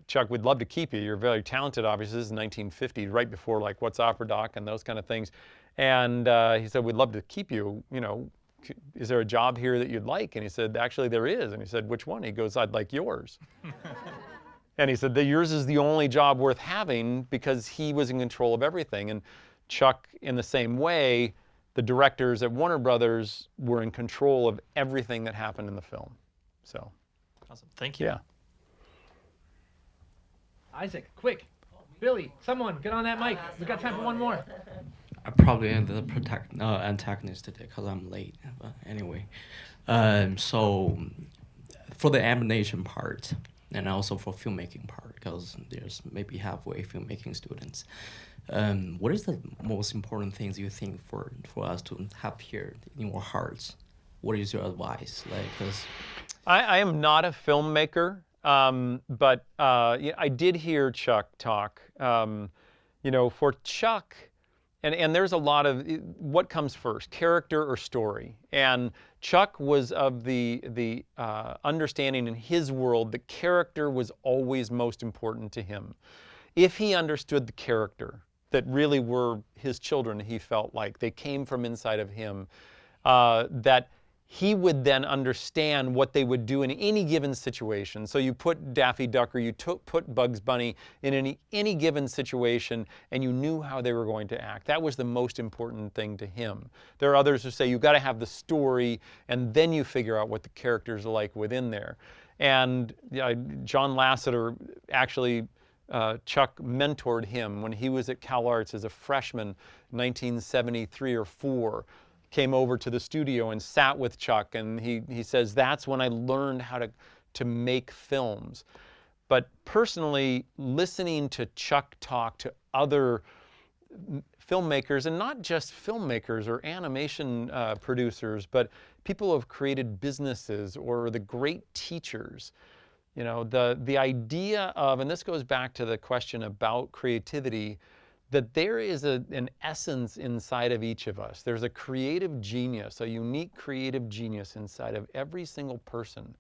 Chuck, we'd love to keep you. You're very talented, obviously. This is 1950, right before like What's Opera Doc and those kind of things. And he said, we'd love to keep you, is there a job here that you'd like? And he said, actually there is. And he said, which one? He goes, I'd like yours. And he said, yours is the only job worth having because he was in control of everything. And Chuck, in the same way, the directors at Warner Brothers were in control of everything that happened in the film. So, Awesome. Thank you. yeah. Isaac, quick. Billy, someone, get on that mic. We got time for one more. I probably am the antagonist today because I'm late. But anyway, so for the animation part and also for filmmaking part, because there's maybe halfway filmmaking students, what is the most important things you think for us to have here in our hearts? What is your advice? Cause I am not a filmmaker, but I did hear Chuck talk. For Chuck, and there's a lot of what comes first, character or story. And Chuck was of the understanding in his world that character was always most important to him. If he understood the character that really were his children, he felt like they came from inside of him, that he would then understand what they would do in any given situation. So you put Daffy Duck or you put Bugs Bunny in any given situation and you knew how they were going to act. That was the most important thing to him. There are others who say you've got to have the story and then you figure out what the characters are like within there. And John Lasseter, actually, Chuck mentored him when he was at CalArts as a freshman, 1973 or 4. Came over to the studio and sat with Chuck, and he says, that's when I learned how to make films. But personally, listening to Chuck talk to other filmmakers, and not just filmmakers or animation producers, but people who have created businesses or the great teachers, the idea of, and this goes back to the question about creativity, that there is an essence inside of each of us. There's a creative genius, a unique creative genius inside of every single person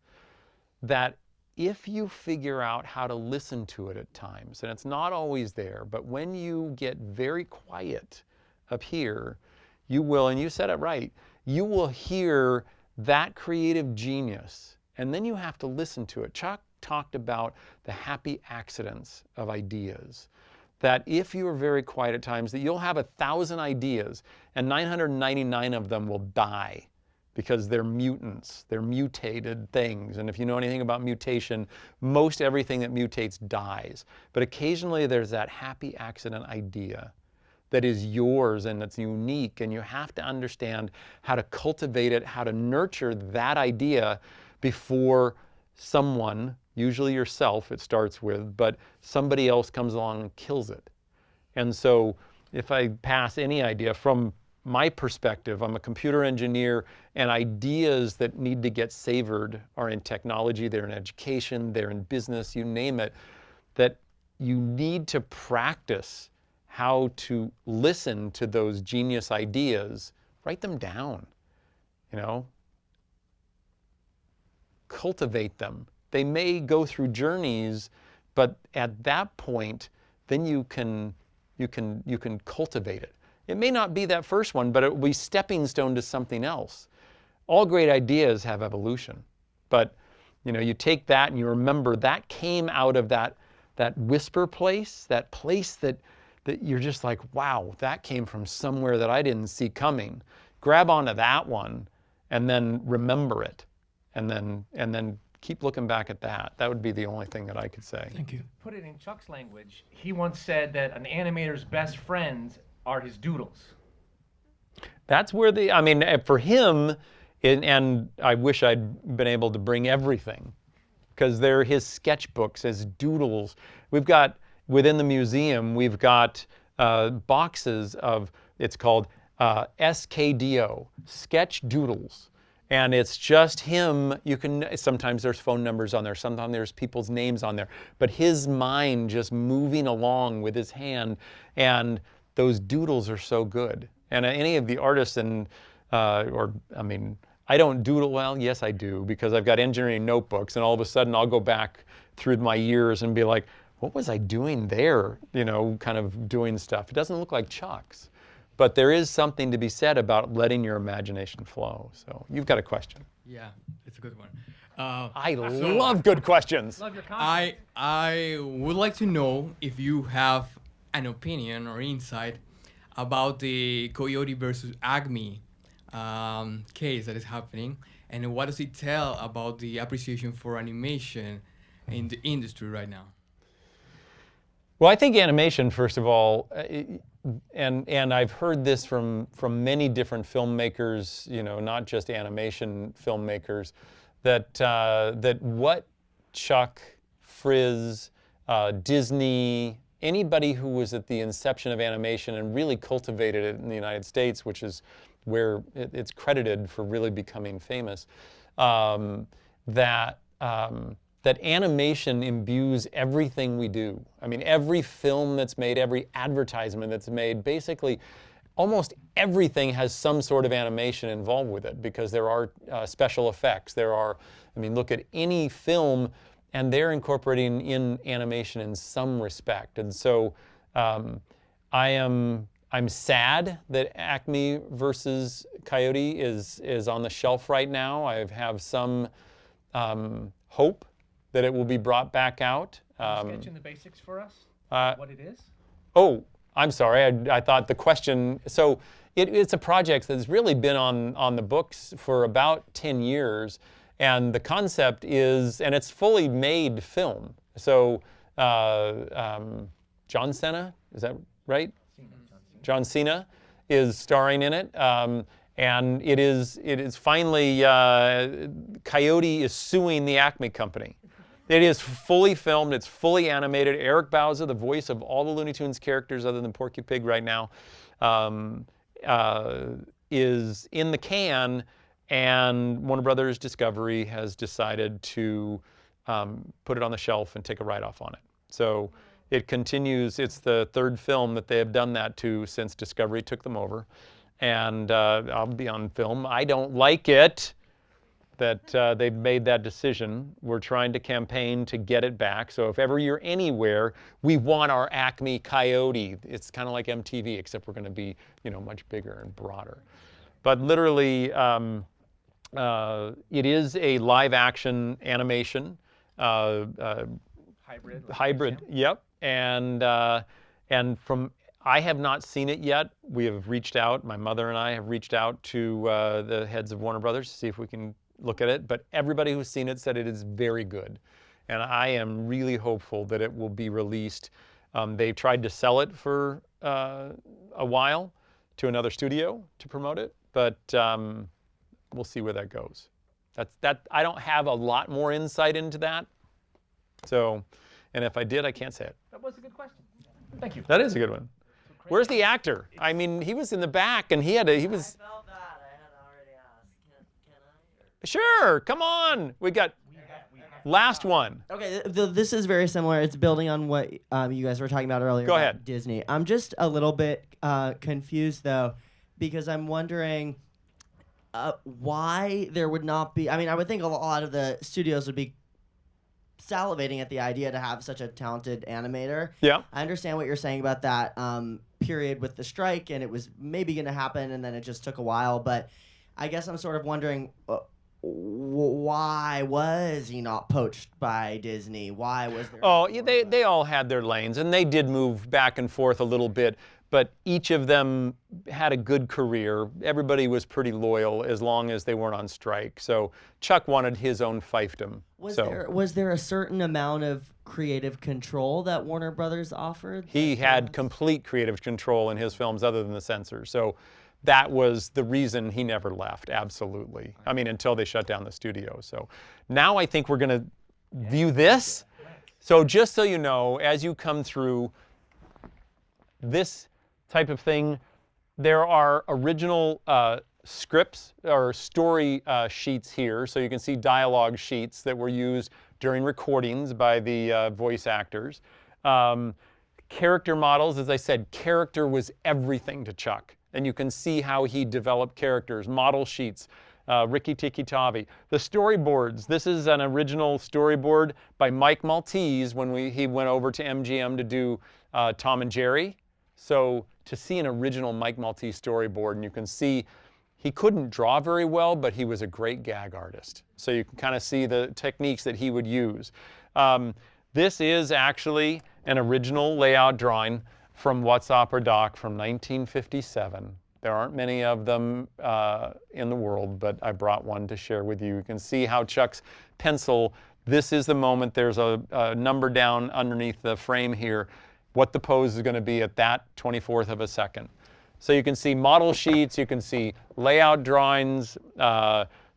that if you figure out how to listen to it at times, and it's not always there, but when you get very quiet up here, you will, and you said it right, you will hear that creative genius, and then you have to listen to it. Chuck talked about the happy accidents of ideas. That if you are very quiet at times, that you'll have 1,000 ideas and 999 of them will die because they're mutants, they're mutated things. And if you know anything about mutation, most everything that mutates dies. But occasionally there's that happy accident idea that is yours and that's unique, and you have to understand how to cultivate it, how to nurture that idea before someone, usually yourself it starts with, but somebody else comes along and kills it. And so if I pass any idea from my perspective, I'm a computer engineer, and ideas that need to get savored are in technology, they're in education, they're in business, you name it, that you need to practice how to listen to those genius ideas, write them down, cultivate them. They may go through journeys, but at that point, then you can cultivate it. It may not be that first one, but it will be stepping stone to something else. all great ideas have evolution, but you take that and you remember that came out of that whisper place, that place that you're just like, wow, that came from somewhere that I didn't see coming. Grab onto that one and then remember it, and then keep looking back at that. That would be the only thing that I could say. Thank you. Put it in Chuck's language. He once said that an animator's best friends are his doodles. That's where for him, and I wish I'd been able to bring everything, because they're his sketchbooks, his doodles. We've got, within the museum, we've got boxes of, it's called SKDO, Sketch Doodles. And it's just him. Sometimes there's phone numbers on there, sometimes there's people's names on there, but his mind just moving along with his hand, and those doodles are so good. And any of the artists I don't doodle well. Yes, I do, because I've got engineering notebooks, and all of a sudden I'll go back through my years and be like, what was I doing there? Kind of doing stuff. It doesn't look like Chuck's. But there is something to be said about letting your imagination flow. So you've got a question. Yeah, it's a good one. I love good questions. Love your comment. I would like to know if you have an opinion or insight about the Coyote versus Acme case that is happening, and what does it tell about the appreciation for animation in the industry right now? Well, I think animation, first of all, and I've heard this from many different filmmakers, not just animation filmmakers, that what Chuck, Frizz, Disney, anybody who was at the inception of animation and really cultivated it in the United States, which is where it's credited for really becoming famous, that animation imbues everything we do. I mean, every film that's made, every advertisement that's made, basically almost everything has some sort of animation involved with it, because there are special effects. Look at any film and they're incorporating in animation in some respect. And so I'm sad that Acme versus Coyote is on the shelf right now. I have some hope that it will be brought back out. Sketching the basics for us, what it is? Oh, I'm sorry. I thought the question. So it's a project that's really been on the books for about 10 years. And the concept is, and it's fully made film. So John Cena, is that right? John Cena is starring in it. And it is finally, Coyote is suing the Acme company. It is fully filmed, it's fully animated. Eric Bauza, the voice of all the Looney Tunes characters other than Porky Pig right now, is in the can, and Warner Brothers Discovery has decided to put it on the shelf and take a write-off on it. So it continues, it's the third film that they have done that to since Discovery took them over. And I'll be on film. I don't like it that they've made that decision. We're trying to campaign to get it back. So if ever you're anywhere, we want our Acme Coyote. It's kind of like MTV, except we're going to be, much bigger and broader. But literally, it is a live-action animation. Hybrid. Yep. And I have not seen it yet. We have reached out. My mother and I have reached out to the heads of Warner Brothers to see if we can look at it. But everybody who's seen it said it is very good. And I am really hopeful that it will be released. They tried to sell it for a while to another studio to promote it. But we'll see where that goes. I don't have a lot more insight into that. So, and if I did, I can't say it. That was a good question. Thank you. That is a good one. Where's the actor? I mean, he was in the back, and he was. I felt bad. I had already asked. Can I? Sure, come on. We got last one. Okay, this is very similar. It's building on what you guys were talking about earlier. Go about ahead. Disney. I'm just a little bit confused though, because I'm wondering why there would not be. I mean, I would think a lot of the studios would be salivating at the idea to have such a talented animator. Yeah. I understand what you're saying about that period with the strike, and it was maybe going to happen, and then it just took a while. But I guess I'm sort of wondering, why was he not poached by Disney? Why was there? Oh, yeah, they all had their lanes, and they did move back and forth a little bit, but each of them had a good career. Everybody was pretty loyal as long as they weren't on strike. So Chuck wanted his own fiefdom. Was there a certain amount of creative control that Warner Brothers offered? He had complete creative control in his films other than the censor. So that was the reason he never left, absolutely. I mean, until they shut down the studio. So now I think we're going to view this. So just so you know, as you come through this type of thing, there are original scripts or story sheets here. So you can see dialogue sheets that were used during recordings by the voice actors. Character models, as I said, character was everything to Chuck. And you can see how he developed characters, model sheets, Ricky Tikki Tavi. The storyboards, this is an original storyboard by Mike Maltese when he went over to MGM to do Tom and Jerry. So to see an original Mike Maltese storyboard, and you can see he couldn't draw very well, but he was a great gag artist. So you can kind of see the techniques that he would use. This is actually an original layout drawing from What's Opera Doc from 1957. There aren't many of them in the world, but I brought one to share with you. You can see how Chuck's pencil, this is the moment, there's a number down underneath the frame here, what the pose is going to be at that 24th of a second. So you can see model sheets, you can see layout drawings,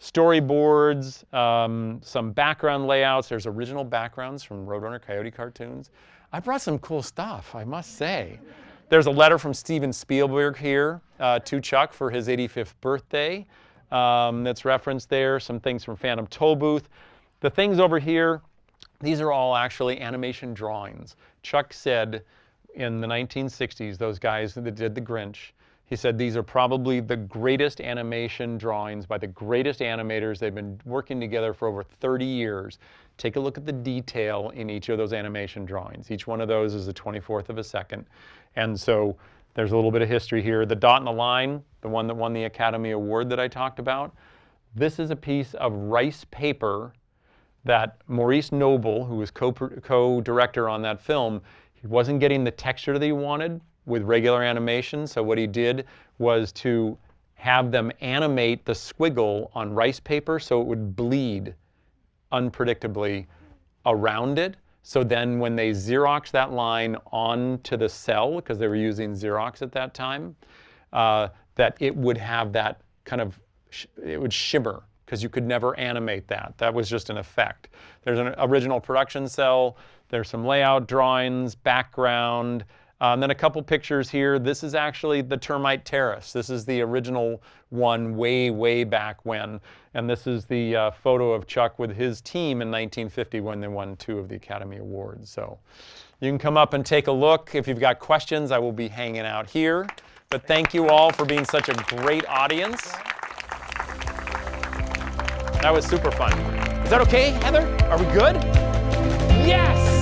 storyboards, some background layouts. There's original backgrounds from Roadrunner Coyote cartoons. I brought some cool stuff, I must say. There's a letter from Steven Spielberg here to Chuck for his 85th birthday that's referenced there. Some things from Phantom Tollbooth. The things over here, these are all actually animation drawings. Chuck said in the 1960s, those guys that did The Grinch, he said these are probably the greatest animation drawings by the greatest animators. They've been working together for over 30 years. Take a look at the detail in each of those animation drawings. Each one of those is a 24th of a second. And so there's a little bit of history here. The dot and the line, the one that won the Academy Award that I talked about, this is a piece of rice paper that Maurice Noble, who was co-director on that film, he wasn't getting the texture that he wanted with regular animation. So what he did was to have them animate the squiggle on rice paper so it would bleed unpredictably around it. So then when they Xerox that line onto the cell, because they were using Xerox at that time, that it would have that kind of, it would shimmer, because you could never animate that. That was just an effect. There's an original production cell, there's some layout drawings, background, and then a couple pictures here. This is actually the Termite Terrace. This is the original one way, way back when. And this is the photo of Chuck with his team in 1950 when they won 2 of the Academy Awards. So you can come up and take a look. If you've got questions, I will be hanging out here. But thank you all for being such a great audience. That was super fun. Is that okay, Heather? Are we good? Yes!